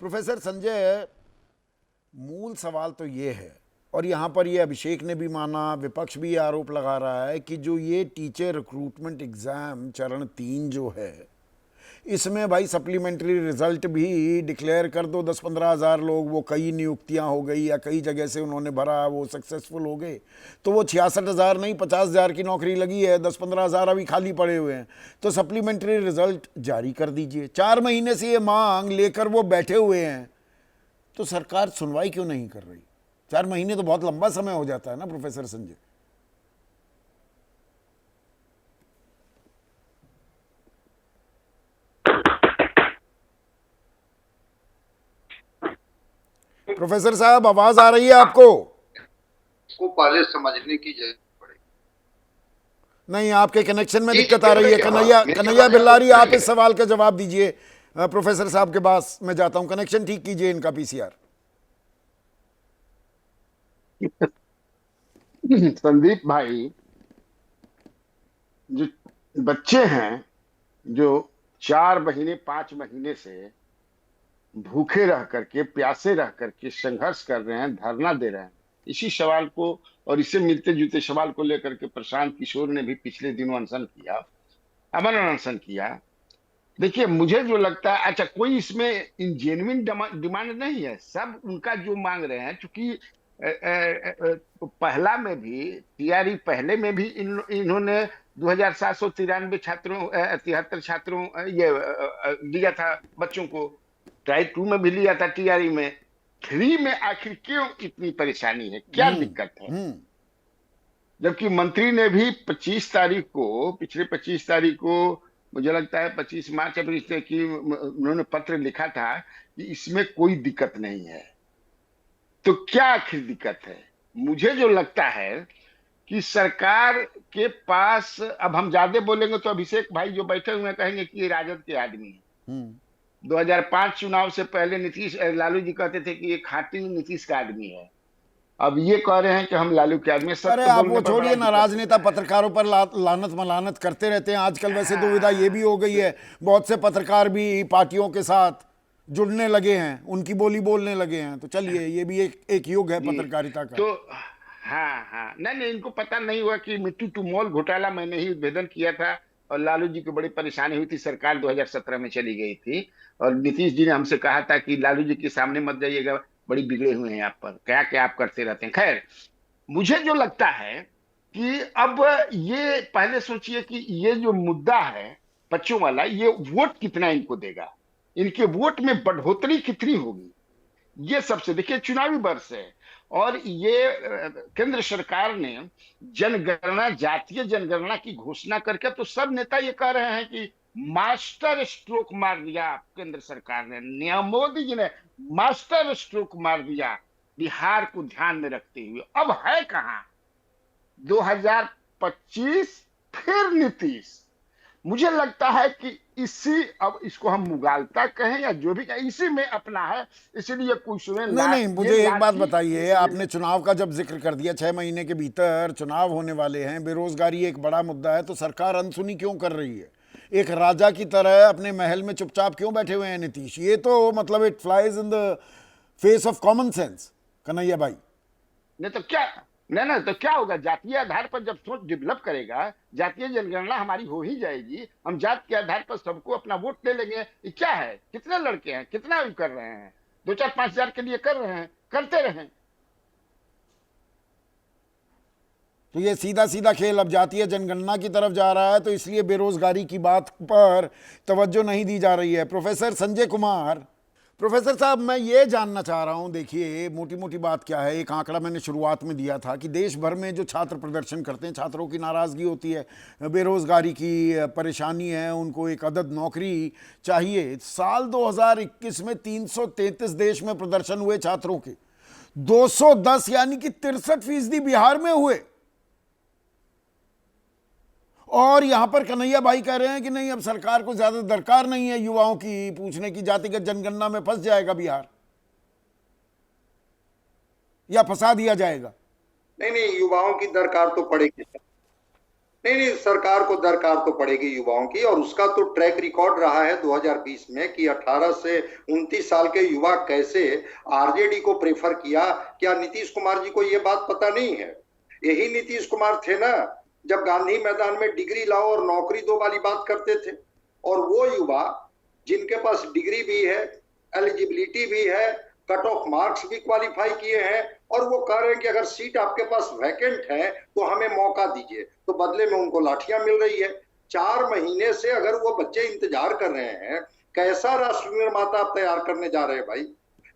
Professor Sanjay, मूल सवाल तो ये है, और यहाँ पर ये अभिषेक ने भी माना, विपक्ष भी आरोप लगा रहा है कि जो ये टीचर रिक्रूटमेंट एग्जाम चरण 3 जो है, इसमें भाई सप्लीमेंट्री रिजल्ट भी डिक्लेयर कर दो 10-15 हज़ार लोग, वो कई नियुक्तियां हो गई या कई जगह से उन्होंने भरा, वो सक्सेसफुल हो गए, तो वो 66,000 नहीं 50,000 की नौकरी लगी है, 10-15 हज़ार अभी खाली पड़े हुए हैं। तो सप्लीमेंट्री रिजल्ट जारी कर दीजिए। 4 महीने से ये मांग लेकर वो बैठे हुए हैं, तो सरकार सुनवाई क्यों नहीं कर रही? 4 महीने तो बहुत लंबा समय हो जाता है ना प्रोफेसर संजय। प्रोफेसर साहब, आवाज आ रही है आपको? को पहले समझने की जरूरत पड़ेगी। नहीं, आपके कनेक्शन में जी दिक्कत आ रही है। कन्हैया मेरी कन्हैया आवाज बिल्लारी, आपको आप इस सवाल का जवाब दीजिए। प्रोफेसर साहब के पास मैं जाता हूं, कनेक्शन ठीक कीजिए इनका, पीसीआर। संदीप भाई, जो बच्चे हैं जो 4 महीने 5 महीने से भूखे रह करके, प्यासे रह करके संघर्ष कर रहे हैं, धरना दे रहे हैं, इसी सवाल को और इससे मिलते जुलते सवाल को लेकर के प्रशांत किशोर ने भी पिछले दिनों अनशन किया, अमर अनशन किया। देखिए, मुझे जो लगता है, अच्छा, कोई इसमें जेन्युइन डिमांड नहीं है, सब उनका जो मांग रहे हैं, चूंकि पहला में भी, तैयारी पहले में भी इन्होंने 2,793 छात्रों 73 छात्रों ये दिया था बच्चों को, टाइप 2 में भी लिया था, तैयारी में 3 में आखिर क्यों इतनी परेशानी है, क्या दिक्कत है? जबकि मंत्री ने भी 25 तारीख को, पिछले 25 तारीख को, मुझे लगता है 25 मार्च अप्रैल की, उन्होंने पत्र लिखा था कि इसमें कोई दिक्कत नहीं है। तो क्या आखिर दिक्कत है? मुझे जो लगता है कि सरकार के पास, अब हम ज्यादा बोलेंगे तो अभिषेक भाई जो बैठे हुए हैं कहेंगे कि ये राजद के आदमी है। 2005 चुनाव से पहले नीतीश, लालू जी कहते थे कि ये खाटी नीतीश का आदमी है, अब ये कह रहे हैं कि हम लालू के आदमी। अरे सत्य आप बोलने वो पर बड़ा छोड़िए ना, दिक्कत राजनेता पत्रकारों पर लानत मलानत करते रहते हैं आजकल। वैसे दुविधा ये भी हो गई है, बहुत से पत्रकार भी पार्टियों के साथ जुड़ने लगे हैं, उनकी बोली बोलने लगे हैं। तो चलिए, ये भी एक युग है जी। पत्रकारिता का। तो हाँ हाँ, नहीं, इनको पता नहीं हुआ कि मिट्टी टू मॉल घोटाला मैंने ही उद्भेदन किया था, और लालू जी को बड़ी परेशानी हुई थी, सरकार 2017 में चली गई थी, और नीतीश जी ने हमसे कहा था कि लालू जी के सामने मत जाइएगा, बड़ी बिगड़े हुए हैं आप पर, क्या क्या आप करते रहते हैं। खैर, मुझे जो लगता है कि अब ये पहले सोचिए कि ये जो मुद्दा है बच्चों वाला, ये वोट कितना इनको देगा, इनके वोट में बढ़ोतरी कितनी होगी, ये सबसे, देखिए, चुनावी वर्ष है, और ये केंद्र सरकार ने जनगणना, जातीय जनगणना की घोषणा करके तो सब नेता ये कह रहे हैं कि मास्टर स्ट्रोक मार दिया केंद्र सरकार ने, मोदी जी ने मास्टर स्ट्रोक मार दिया बिहार को ध्यान में रखते हुए। अब है कहां 2025, फिर नीतीश। मुझे लगता है कि इसी, अब इसको हम मुगालता कहें या जो भी कहें, इसी में अपना है, इसलिए कुछ में नहीं नहीं, मुझे एक बात लाठी बताइए, आपने चुनाव का जब जिक्र कर दिया, 6 महीने के भीतर चुनाव होने वाले हैं, बेरोजगारी एक बड़ा मुद्दा है, तो सरकार अनसुनी क्यों कर रही है? एक राजा की तरह अपने महल में चुपचाप क्यों बैठे हुए हैं नीतीश? ये तो मतलब it flies in the face of common sense, Kanhaiya भाई। नहीं तो क्या, नहीं तो क्या होगा, जातीय आधार पर जब सोच डेवलप करेगा, जातीय जनगणना हमारी हो ही जाएगी, हम जात के आधार पर सबको अपना वोट दे लेंगे। ये क्या है, कितने लड़के हैं, कितना कर रहे हैं, 2-4-5 हजार के लिए कर रहे हैं, करते रहें। तो ये सीधा सीधा खेल अब जातीय जनगणना की तरफ जा रहा है, तो इसलिए बेरोजगारी की बात पर तवज्जो नहीं दी जा रही है। प्रोफेसर संजय कुमार, प्रोफेसर साहब, मैं ये जानना चाह रहा हूँ, देखिए मोटी मोटी बात क्या है, एक आंकड़ा मैंने शुरुआत में दिया था कि देश भर में जो छात्र प्रदर्शन करते हैं, छात्रों की नाराज़गी होती है, बेरोज़गारी की परेशानी है, उनको एक अदद नौकरी चाहिए। साल 2021 में 333 देश में प्रदर्शन हुए छात्रों के, 210 यानी कि 63% बिहार में हुए। और यहां पर कन्हैया भाई कह रहे हैं कि नहीं, अब सरकार को ज्यादा दरकार नहीं है युवाओं की पूछने की, जातिगत जनगणना में फंस जाएगा बिहार या फंसा दिया जाएगा। नहीं, युवाओं की दरकार तो पड़ेगी। नहीं, सरकार को दरकार तो पड़ेगी युवाओं की, और उसका तो ट्रैक रिकॉर्ड रहा है 2020 में कि 18 से 29 साल के युवा कैसे आरजेडी को प्रेफर किया। क्या नीतीश कुमार जी को ये बात पता नहीं है? यही नीतीश कुमार थे ना जब गांधी मैदान में डिग्री लाओ और नौकरी दो वाली बात करते थे। और वो युवा जिनके पास डिग्री भी है, एलिजिबिलिटी भी है, कट ऑफ मार्क्स भी क्वालिफाई किए हैं, और वो कह रहे हैं कि अगर सीट आपके पास वैकेंट है तो हमें मौका दीजिए, तो बदले में उनको लाठियां मिल रही है। 4 महीने से अगर वो बच्चे इंतजार कर रहे हैं, कैसा राष्ट्र निर्माता आप तैयार करने जा रहे हैं भाई?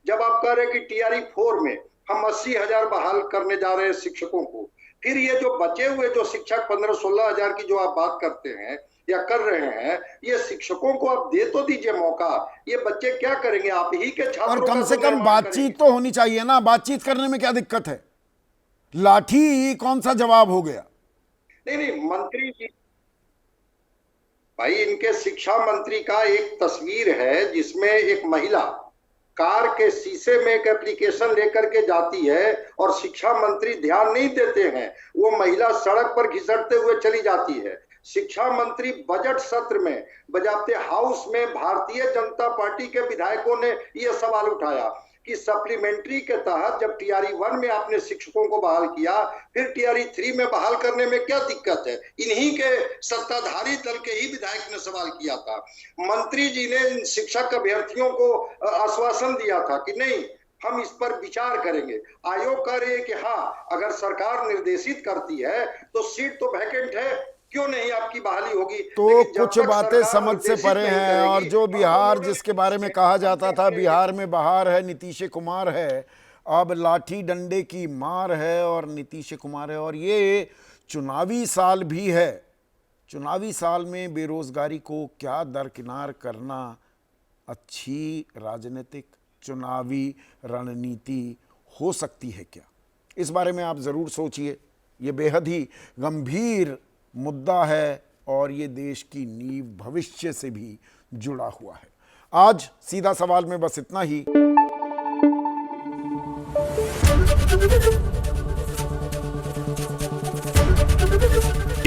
जब आप कह रहे हैं कि टीआरई 4 में हम 80,000 बहाल करने जा रहे हैं शिक्षकों को, फिर ये जो बचे हुए जो शिक्षक 15-16 हजार की जो आप बात करते हैं या कर रहे हैं, ये शिक्षकों को आप दे तो दीजिए मौका। ये बच्चे क्या करेंगे? आप ही के छात्रों और कम का से तो कम निर्माण बातचीत करेंगे। तो होनी चाहिए ना। बातचीत करने में क्या दिक्कत है? लाठी कौन सा जवाब हो गया? नहीं, मंत्री जी भाई, इनके शिक्षा मंत्री का एक तस्वीर है जिसमें एक महिला कार के शीशे में एक एप्लीकेशन लेकर के जाती है और शिक्षा मंत्री ध्यान नहीं देते हैं, वो महिला सड़क पर घिसटते हुए चली जाती है। शिक्षा मंत्री बजट सत्र में बजाते हाउस में भारतीय जनता पार्टी के विधायकों ने यह सवाल उठाया कि सप्लीमेंट्री के तहत जब टीआरई 1 में आपने शिक्षकों को बहाल किया, फिर टीआरई 3 में बहाल करने में क्या दिक्कत है? इन्हीं के सत्ताधारी दल के ही विधायक ने सवाल किया था। मंत्री जी ने शिक्षक अभ्यर्थियों को आश्वासन दिया था कि नहीं, हम इस पर विचार करेंगे। आयोग कह रहे हैं कि हाँ, अगर सरकार निर्देशित करती है तो सीट तो वैकेंट है, क्यों नहीं आपकी बहाली होगी। तो लेकिन जब कुछ तक बातें सरकार समझ से निर्देशित परे नहीं हैं। और करेगी, जो हम बिहार लोगों ने जिसके बारे में कहा जाता था बिहार में बहार है, नीतीश कुमार है, अब लाठी डंडे की मार है और नीतीश कुमार है। और ये चुनावी साल भी है। चुनावी साल में बेरोजगारी को क्या दरकिनार करना अच्छी राजनीतिक चुनावी रणनीति हो सकती है क्या? इस बारे में आप ज़रूर सोचिए। ये बेहद ही गंभीर मुद्दा है और ये देश की नींव भविष्य से भी जुड़ा हुआ है। आज सीधा सवाल में बस इतना ही।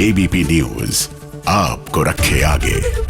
एबीपी न्यूज आपको रखे आगे।